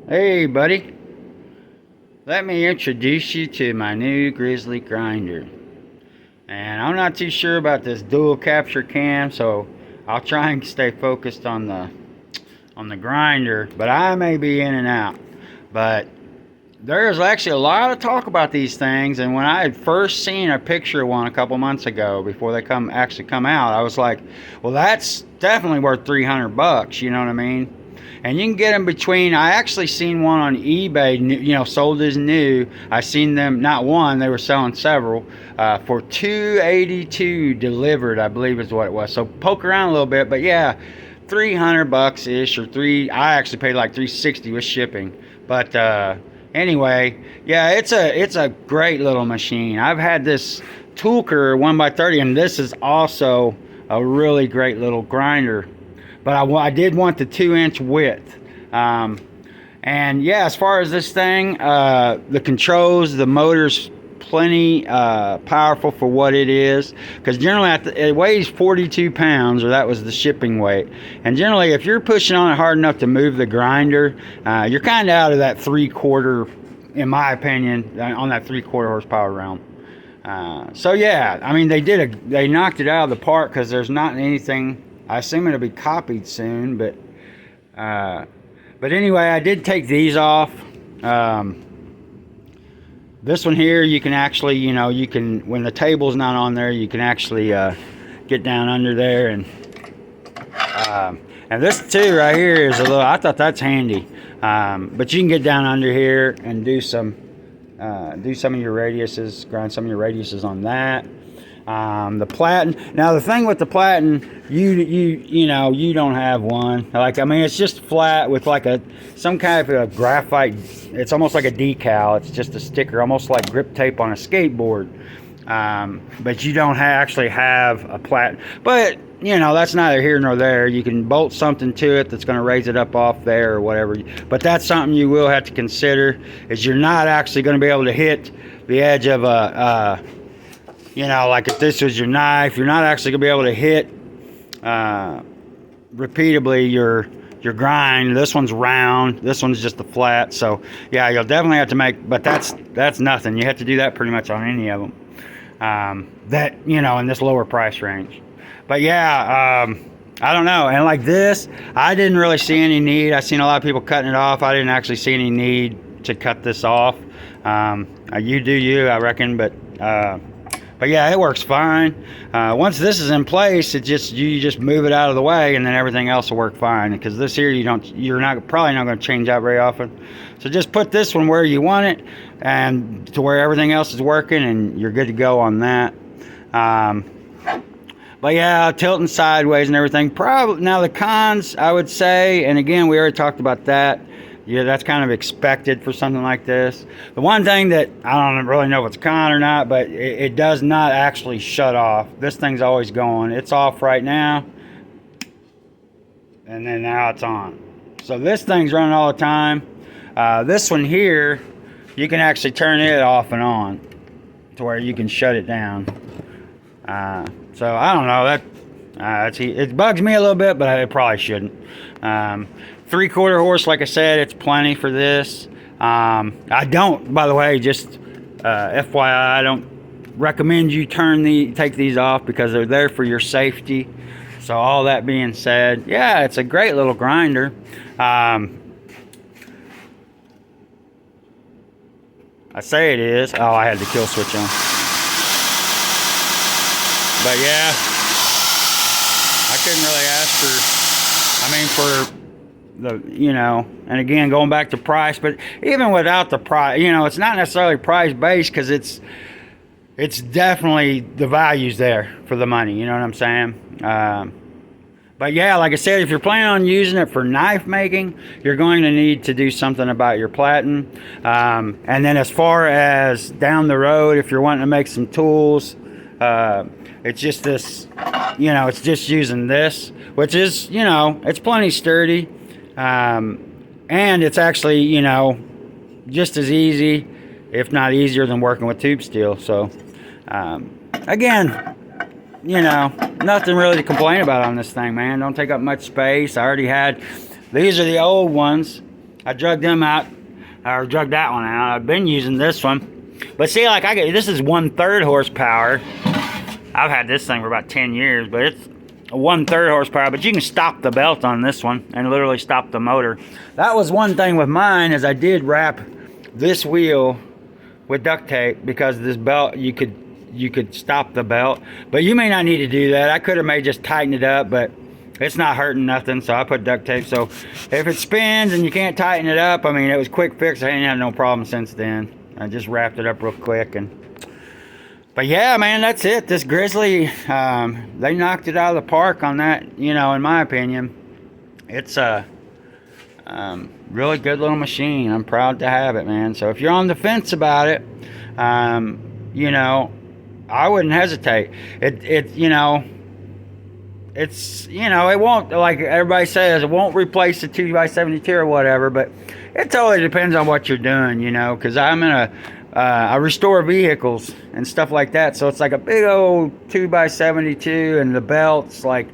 Hey buddy, let me introduce you to my new Grizzly Grinder. And I'm not too sure about this dual capture cam, so I'll try and stay focused on the grinder, but I may be in and out. But there's actually a lot of talk about these things, and when I had first seen a picture of one a couple months ago before they actually come out, I was like, well, that's definitely worth 300 bucks, you know what I mean? And you can get them between, I actually seen one on eBay, sold as new. I seen them, not one, they were selling several, for $282 delivered, I believe is what it was. So poke around a little bit, but yeah, 300 bucks ish, I actually paid like 360 with shipping. But anyway, yeah, it's a great little machine. I've had this Toolker 1x30, and this is also a really great little grinder. But I did want the 2-inch width. And yeah, as far as this thing, the controls, the motor's plenty powerful for what it is. Because generally it weighs 42 pounds, or that was the shipping weight. And generally, if you're pushing on it hard enough to move the grinder, you're kind of out of that 3/4, in my opinion, on that 3/4 horsepower realm. So yeah, I mean, they knocked it out of the park, because there's not anything. I assume it'll be copied soon, but anyway, I did take these off. This one here, you can actually, when the table's not on there, you can actually get down under there, and this too right here is a little. I thought that's handy, but you can get down under here and do some of your radiuses, grind some of your radiuses on that. The platen. Now the thing with the platen, you don't have one. Like, I mean, it's just flat with like some kind of a graphite. It's almost like a decal. It's just a sticker, almost like grip tape on a skateboard. But you don't actually have a platen. But that's neither here nor there. You can bolt something to it that's going to raise it up off there or whatever. But that's something you will have to consider, is you're not actually going to be able to hit the edge of a like if this was your knife, you're not actually gonna be able to hit repeatedly your grind. This one's round, this one's just a flat. So yeah, you'll definitely have to but that's nothing. You have to do that pretty much on any of them. In this lower price range. But yeah, I don't know. And like this, I didn't really see any need. I seen a lot of people cutting it off. I didn't actually see any need to cut this off. You do you, I reckon, but yeah, it works fine. Once this is in place, you just move it out of the way, and then everything else will work fine. Because this here, you're probably not going to change out very often. So just put this one where you want it, and to where everything else is working, and you're good to go on that. But yeah, tilting sideways and everything. Probably now the cons, I would say, and again, we already talked about that. Yeah, that's kind of expected for something like this. The one thing that I don't really know if it's a con or not, but it does not actually shut off. This thing's always going. It's off right now, and then now it's on. So this thing's running all the time. This one here, you can actually turn it off and on to where you can shut it down. So I don't know, it bugs me a little bit, but it probably shouldn't. 3/4 horse, like I said, it's plenty for this. I don't, by the way, just FYI, I don't recommend you take these off, because they're there for your safety. So all that being said, yeah, it's a great little grinder. I say it is. Oh, I had the kill switch on. But yeah, I couldn't really ask for and again, going back to price, but even without the price, it's not necessarily price based, because it's definitely, the value's there for the money, you know what I'm saying? But yeah, like I said, if you're planning on using it for knife making, you're going to need to do something about your platen. And then as far as down the road, if you're wanting to make some tools, it's just this, it's just using this, which is, it's plenty sturdy. And it's actually, just as easy, if not easier, than working with tube steel. So, again, nothing really to complain about on this thing, man. Don't take up much space. I already had, these are the old ones. I drug them out, or drug that one out. I've been using this one. But see, like, this is 1/3 horsepower. I've had this thing for about 10 years, but it's 1/3 horsepower. But you can stop the belt on this one and literally stop the motor. That was one thing with mine, is I did wrap this wheel with duct tape, because this belt, you could stop the belt. But you may not need to do that. I could have maybe just tightened it up, but it's not hurting nothing, so I put duct tape. So if it spins and you can't tighten it up, I mean, it was quick fix. I ain't had no problem since then. I just wrapped it up real quick. But yeah, man, that's it. This Grizzly, they knocked it out of the park on that, you know, in my opinion. It's a really good little machine. I'm proud to have it, man. So if you're on the fence about it, you know, I wouldn't hesitate. You know, it's, you know, it won't, like everybody says, it won't replace the 2x72 or whatever, but it totally depends on what you're doing, you know, because I'm in I restore vehicles and stuff like that, so it's like a big old 2x72, and the belts, like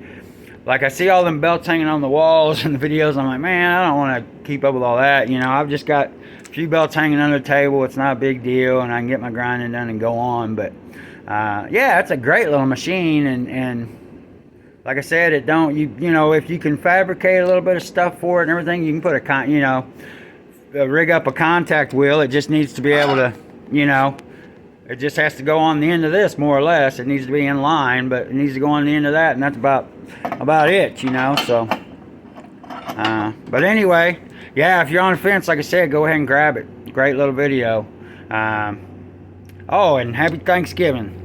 I see all them belts hanging on the walls in the videos. I'm like, man, I don't want to keep up with all that, you know. I've just got a few belts hanging under the table. It's not a big deal, and I can get my grinding done and go on. But yeah, it's a great little machine, and like I said, it don't, you know, if you can fabricate a little bit of stuff for it and everything, you can put you know, rig up a contact wheel. It just needs to be able to, you know, it just has to go on the end of this, more or less. It needs to be in line, but it needs to go on the end of that, and that's about it, you know. So but anyway, yeah, if you're on the fence, like I said, go ahead and grab it. Great little video. Oh, and happy Thanksgiving.